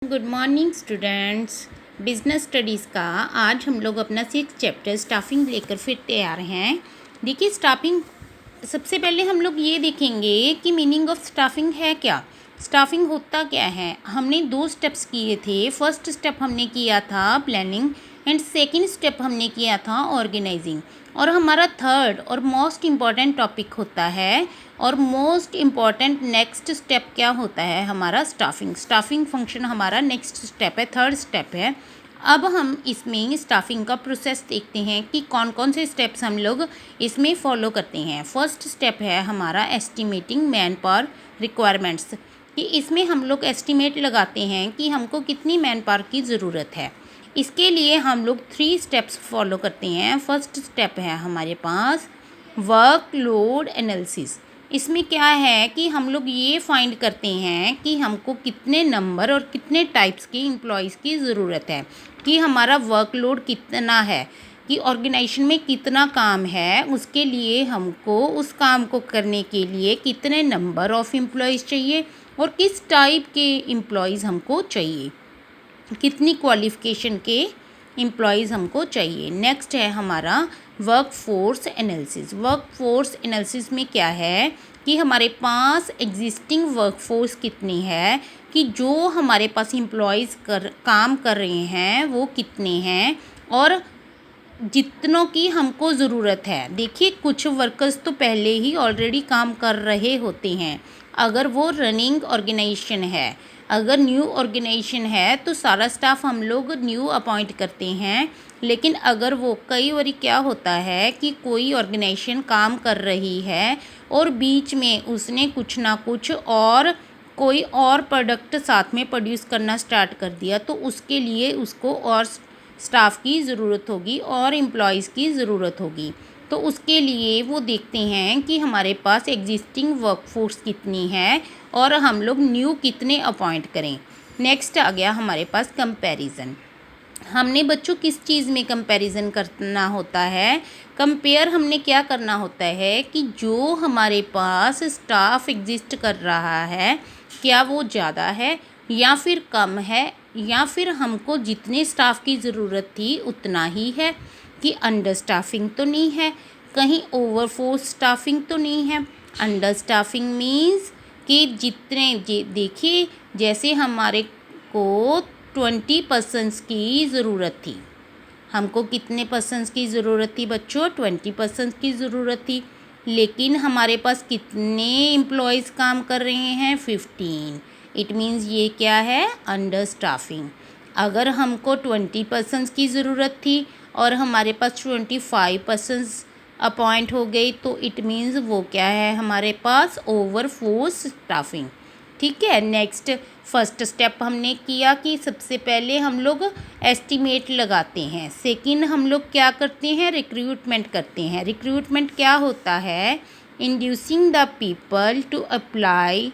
Good morning students. Business studies का आज हम लोग अपना 6th चैप्टर स्टाफिंग लेकर फिर तैयार हैं। देखिए स्टाफिंग, सबसे पहले हम लोग ये देखेंगे कि मीनिंग ऑफ स्टाफिंग है क्या, स्टाफिंग होता क्या है। हमने 2 स्टेप्स किए थे। फर्स्ट स्टेप हमने किया था प्लानिंग एंड सेकंड स्टेप हमने किया था ऑर्गेनाइजिंग। और हमारा थर्ड और मोस्ट इम्पॉर्टेंट टॉपिक होता है और मोस्ट इम्पॉर्टेंट नेक्स्ट स्टेप क्या होता है हमारा स्टाफिंग। स्टाफिंग फंक्शन हमारा नेक्स्ट स्टेप है, थर्ड स्टेप है। अब हम इसमें स्टाफिंग का प्रोसेस देखते हैं कि कौन कौन से स्टेप्स हम लोग इसमें फॉलो करते हैं। फर्स्ट स्टेप है हमारा एस्टिमेटिंग मैन पावर रिक्वायरमेंट्स, कि इसमें हम लोग एस्टिमेट लगाते हैं कि हमको कितनी मैन पावर की ज़रूरत है। इसके लिए हम लोग 3 स्टेप्स फॉलो करते हैं। फर्स्ट स्टेप है हमारे पास वर्कलोड एनालिसिस। इसमें क्या है कि हम लोग ये फाइंड करते हैं कि हमको कितने नंबर और कितने टाइप्स के एम्प्लॉयज़ की ज़रूरत है, कि हमारा वर्कलोड कितना है, कि ऑर्गेनाइजेशन में कितना काम है, उसके लिए हमको उस काम को करने के लिए कितने नंबर ऑफ़ एम्प्लॉयज़ चाहिए और किस टाइप के एम्प्लॉयज़ हमको चाहिए, कितनी क्वालिफ़िकेशन के एम्प्लॉयज़ हमको चाहिए। नेक्स्ट है हमारा work force analysis. Work force analysis में क्या है कि हमारे पास एग्जिस्टिंग वर्क फोर्स कितनी है, कि जो हमारे पास एम्प्लॉयज़ काम कर रहे हैं वो कितने हैं और जितनों की हमको ज़रूरत है। देखिए कुछ वर्कर्स तो पहले ही ऑलरेडी काम कर रहे होते हैं। अगर वो रनिंग ऑर्गेनाइजेशन है, अगर न्यू ऑर्गेनाइजेशन है तो सारा स्टाफ हम लोग न्यू अपॉइंट करते हैं। लेकिन अगर वो कई बार क्या होता है कि कोई ऑर्गेनाइजेशन काम कर रही है और बीच में उसने कुछ ना कुछ और कोई और प्रोडक्ट साथ में प्रोड्यूस करना स्टार्ट कर दिया, तो उसके लिए उसको और स्टाफ की ज़रूरत होगी और एम्प्लॉयज़ की ज़रूरत होगी। तो उसके लिए वो देखते हैं कि हमारे पास एग्जिस्टिंग वर्कफोर्स कितनी है और हम लोग न्यू कितने अपॉइंट करें। नेक्स्ट आ गया हमारे पास कंपैरिजन। हमने बच्चों किस चीज़ में कंपैरिजन करना होता है, कंपेयर हमने क्या करना होता है कि जो हमारे पास स्टाफ एग्जिस्ट कर रहा है क्या वो ज़्यादा है या फिर कम है, या फिर हमको जितने स्टाफ की ज़रूरत थी उतना ही है, कि अंडर स्टाफिंग तो नहीं है, कहीं ओवरफोर्स स्टाफिंग तो नहीं है। अंडर स्टाफिंग मीन्स कि जितने देखिए जैसे हमारे को 20% की ज़रूरत थी, हमको कितने परसेंट्स की ज़रूरत थी बच्चों, 20% की ज़रूरत थी। लेकिन हमारे पास कितने एम्प्लॉयज़ काम कर रहे हैं, 15। इट मीन्स ये क्या है, अंडर स्टाफिंग। अगर हमको 20% की ज़रूरत थी और हमारे पास 25% अपॉइंट हो गई तो इट मीन्स वो क्या है हमारे पास, ओवर फोर्स स्टाफिंग। ठीक है। नेक्स्ट फर्स्ट स्टेप हमने किया कि सबसे पहले हम लोग एस्टिमेट लगाते हैं। सेकंड हम लोग क्या करते हैं, रिक्रूटमेंट करते हैं। रिक्रूटमेंट क्या होता है, inducing the people to apply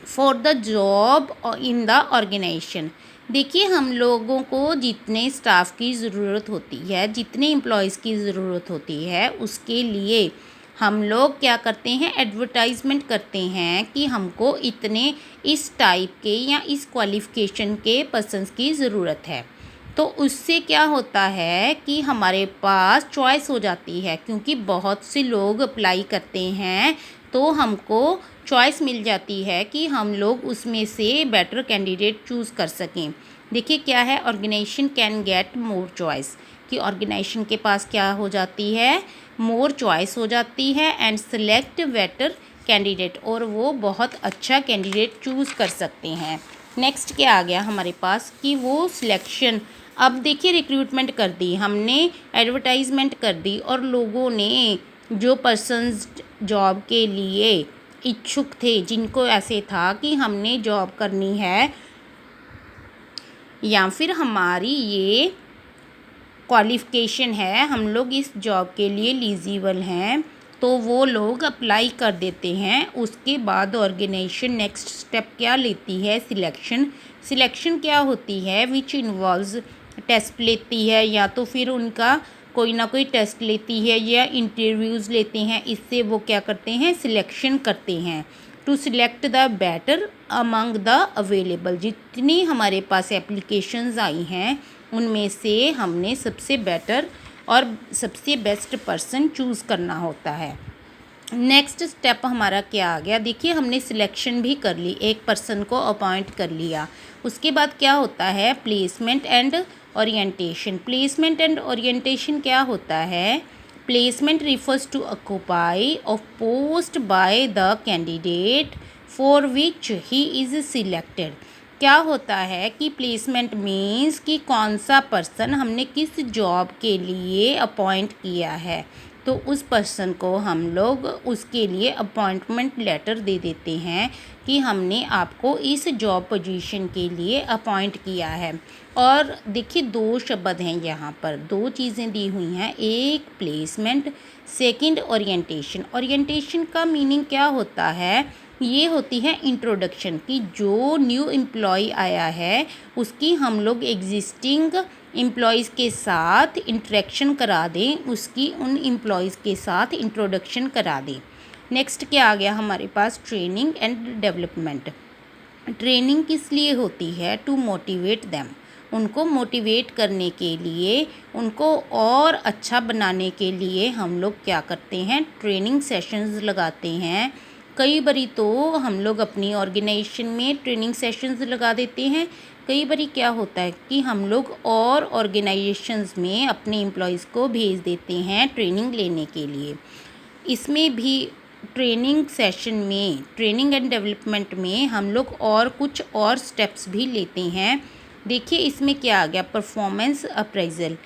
for the job in the organisation. देखिए हम लोगों को जितने स्टाफ की ज़रूरत होती है, जितने एम्प्लॉयज़ की ज़रूरत होती है, उसके लिए हम लोग क्या करते हैं, एडवर्टाइजमेंट करते हैं कि हमको इतने इस टाइप के या इस क्वालिफ़िकेशन के पर्सन्स की ज़रूरत है। तो उससे क्या होता है कि हमारे पास चॉइस हो जाती है, क्योंकि बहुत से लोग अप्लाई करते हैं तो हमको चॉइस मिल जाती है कि हम लोग उसमें से बेटर कैंडिडेट चूज़ कर सकें। देखिए क्या है, organisation can get more choice, कि ऑर्गेनाइजेशन के पास क्या हो जाती है, मोर चॉइस हो जाती है एंड सेलेक्ट बेटर कैंडिडेट, और वो बहुत अच्छा कैंडिडेट चूज़ कर सकते हैं। नेक्स्ट क्या आ गया हमारे पास कि वो सिलेक्शन। अब देखिए रिक्रूटमेंट कर दी हमने, एडवर्टाइजमेंट कर दी, और लोगों ने जो पर्सन्स जॉब के लिए इच्छुक थे, जिनको ऐसे था कि हमने जॉब करनी है या फिर हमारी ये क्वालिफ़िकेशन है, हम लोग इस जॉब के लिए एलिजिबल हैं, तो वो लोग अप्लाई कर देते हैं। उसके बाद ऑर्गेनाइजेशन नेक्स्ट स्टेप क्या लेती है, सिलेक्शन। सिलेक्शन क्या होती है, विच इन्वॉल्व्स टेस्ट लेती है, या तो फिर उनका कोई ना कोई टेस्ट लेती है या इंटरव्यूज़ लेते हैं। इससे वो क्या करते हैं, सिलेक्शन करते हैं। To select the better among the available. जितनी हमारे पास एप्लीकेशंस आई हैं उनमें से हमने सबसे बेटर और सबसे बेस्ट पर्सन चूज़ करना होता है। नेक्स्ट स्टेप हमारा क्या आ गया, देखिए हमने सिलेक्शन भी कर ली, एक पर्सन को अपॉइंट कर लिया। उसके बाद क्या होता है, placement and orientation. Placement and orientation क्या होता है, placement refers to occupy of post by the candidate for which he is selected. क्या होता है कि प्लेसमेंट मीन्स कि कौन सा पर्सन हमने किस जॉब के लिए अपॉइंट किया है, तो उस पर्सन को हम लोग उसके लिए अपॉइंटमेंट लेटर दे देते हैं कि हमने आपको इस जॉब पोजीशन के लिए अपॉइंट किया है। और देखिए दो शब्द हैं यहाँ पर, दो चीज़ें दी हुई हैं, एक प्लेसमेंट, सेकंड ओरिएंटेशन। ओरिएंटेशन का मीनिंग क्या होता है, ये होती है इंट्रोडक्शन कि जो न्यू एम्प्लॉय आया है उसकी हम लोग एग्जिस्टिंग एम्प्लॉयज़ के साथ इंटरेक्शन करा दें, उसकी उन एम्प्लॉयज़ के साथ इंट्रोडक्शन करा दें। नेक्स्ट क्या आ गया हमारे पास, ट्रेनिंग एंड डेवलपमेंट। ट्रेनिंग किस लिए होती है, टू मोटिवेट देम, उनको मोटिवेट करने के लिए, उनको और अच्छा बनाने के लिए हम लोग क्या करते हैं, ट्रेनिंग सेशंस लगाते हैं। कई बारी तो हम लोग अपनी ऑर्गेनाइजेशन में ट्रेनिंग सेशंस लगा देते हैं, कई बारी क्या होता है कि हम लोग और ऑर्गेनाइजेशंस में अपने एम्प्लॉयज़ को भेज देते हैं ट्रेनिंग लेने के लिए। इसमें भी ट्रेनिंग सेशन में, ट्रेनिंग एंड डेवलपमेंट में हम लोग और कुछ और स्टेप्स भी लेते हैं। देखिए इसमें क्या आ गया, परफॉर्मेंस अप्रेजल।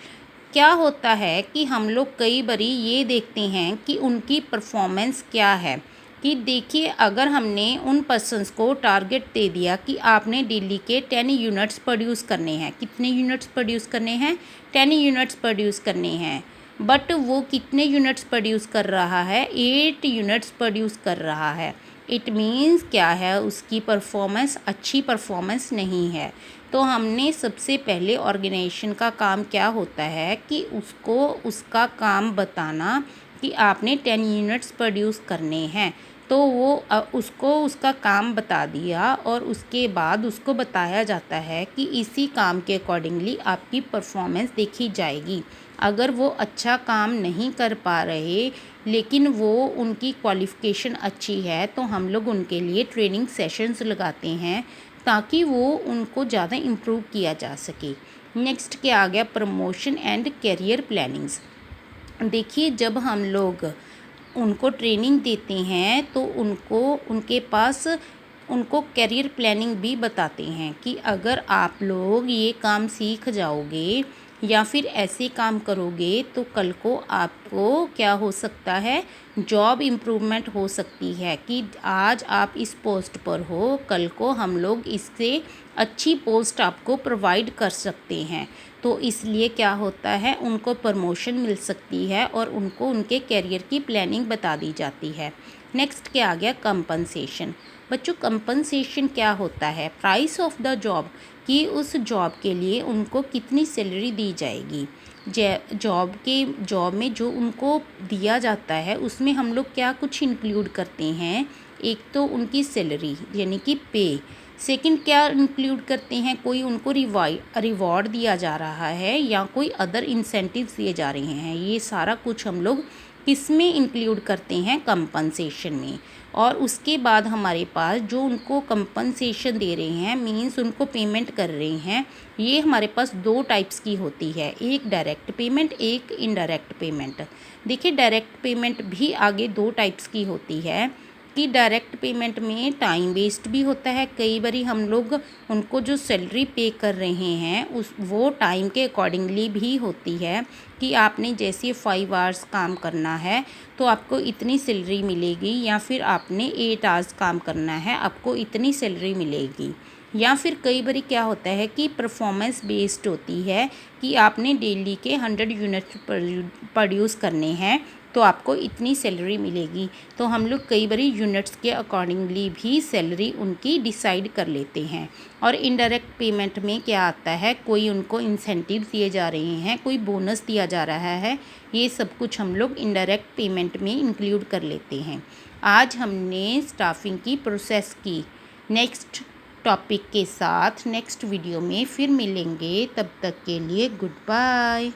क्या होता है कि हम लोग कई बारी ये देखते हैं कि उनकी परफॉर्मेंस क्या है, कि देखिए अगर हमने उन पर्सन्स को टारगेट दे दिया कि आपने डेली के 10 यूनिट्स प्रोड्यूस करने हैं, कितने यूनिट्स प्रोड्यूस करने हैं, 10 यूनिट्स प्रोड्यूस करने हैं, बट वो कितने यूनिट्स प्रोड्यूस कर रहा है, 8 यूनिट्स प्रोड्यूस कर रहा है। इट मीन्स क्या है, उसकी परफॉर्मेंस अच्छी परफॉर्मेंस नहीं है। तो हमने सबसे पहले ऑर्गेनाइजेशन का काम क्या होता है कि उसको उसका काम बताना कि आपने 10 यूनिट्स प्रोड्यूस करने हैं, तो वो उसको उसका काम बता दिया और उसके बाद उसको बताया जाता है कि इसी काम के अकॉर्डिंगली आपकी परफॉर्मेंस देखी जाएगी। अगर वो अच्छा काम नहीं कर पा रहे लेकिन वो उनकी क्वालिफ़िकेशन अच्छी है तो हम लोग उनके लिए ट्रेनिंग सेशंस लगाते हैं ताकि वो उनको ज़्यादा इम्प्रूव किया जा सके। नेक्स्ट क्या आ गया, प्रमोशन एंड कैरियर प्लानिंग्स। देखिए जब हम लोग उनको ट्रेनिंग देते हैं तो उनके पास उनको कैरियर प्लानिंग भी बताते हैं कि अगर आप लोग ये काम सीख जाओगे या फिर ऐसे काम करोगे तो कल को आपको क्या हो सकता है, जॉब इम्प्रूवमेंट हो सकती है कि आज आप इस पोस्ट पर हो, कल को हम लोग इससे अच्छी पोस्ट आपको प्रोवाइड कर सकते हैं। तो इसलिए क्या होता है, उनको प्रमोशन मिल सकती है और उनको उनके कैरियर की प्लानिंग बता दी जाती है। नेक्स्ट क्या आ गया, कंपनसेशन। बच्चों कंपनसेशन क्या होता है, प्राइस ऑफ द जॉब, कि उस जॉब के लिए उनको कितनी सैलरी दी जाएगी। जॉब में जो उनको दिया जाता है उसमें हम लोग क्या कुछ इंक्लूड करते हैं, एक तो उनकी सैलरी यानी कि पे, सेकंड क्या इंक्लूड करते हैं, कोई उनको रिवॉर्ड दिया जा रहा है या कोई अदर इंसेंटिव्स दिए जा रहे हैं, ये सारा कुछ हम लोग किस में इंक्लूड करते हैं, कंपनसेशन में। और उसके बाद हमारे पास जो उनको कंपनसेशन दे रहे हैं मींस उनको पेमेंट कर रहे हैं, ये हमारे पास दो टाइप्स की होती है, एक डायरेक्ट पेमेंट, एक इनडायरेक्ट पेमेंट। देखिए डायरेक्ट पेमेंट भी आगे दो टाइप्स की होती है कि डायरेक्ट पेमेंट में टाइम वेस्ट भी होता है, कई बारी हम लोग उनको जो सैलरी पे कर रहे हैं वो टाइम के अकॉर्डिंगली भी होती है कि आपने जैसे 5 आवर्स काम करना है तो आपको इतनी सैलरी मिलेगी, या फिर आपने 8 आवर्स काम करना है आपको इतनी सैलरी मिलेगी। या फिर कई बारी क्या होता है कि परफॉर्मेंस बेस्ड होती है कि आपने डेली के 100 यूनिट प्रोड्यूस करने हैं तो आपको इतनी सैलरी मिलेगी। तो हम लोग कई बारी यूनिट्स के अकॉर्डिंगली भी सैलरी उनकी डिसाइड कर लेते हैं। और इनडायरेक्ट पेमेंट में क्या आता है, कोई उनको इंसेंटिव दिए जा रहे हैं, कोई बोनस दिया जा रहा है, ये सब कुछ हम लोग इनडायरेक्ट पेमेंट में इंक्लूड कर लेते हैं। आज हमने स्टाफिंग की प्रोसेस की। नेक्स्ट टॉपिक के साथ नेक्स्ट वीडियो में फिर मिलेंगे, तब तक के लिए गुड बाय।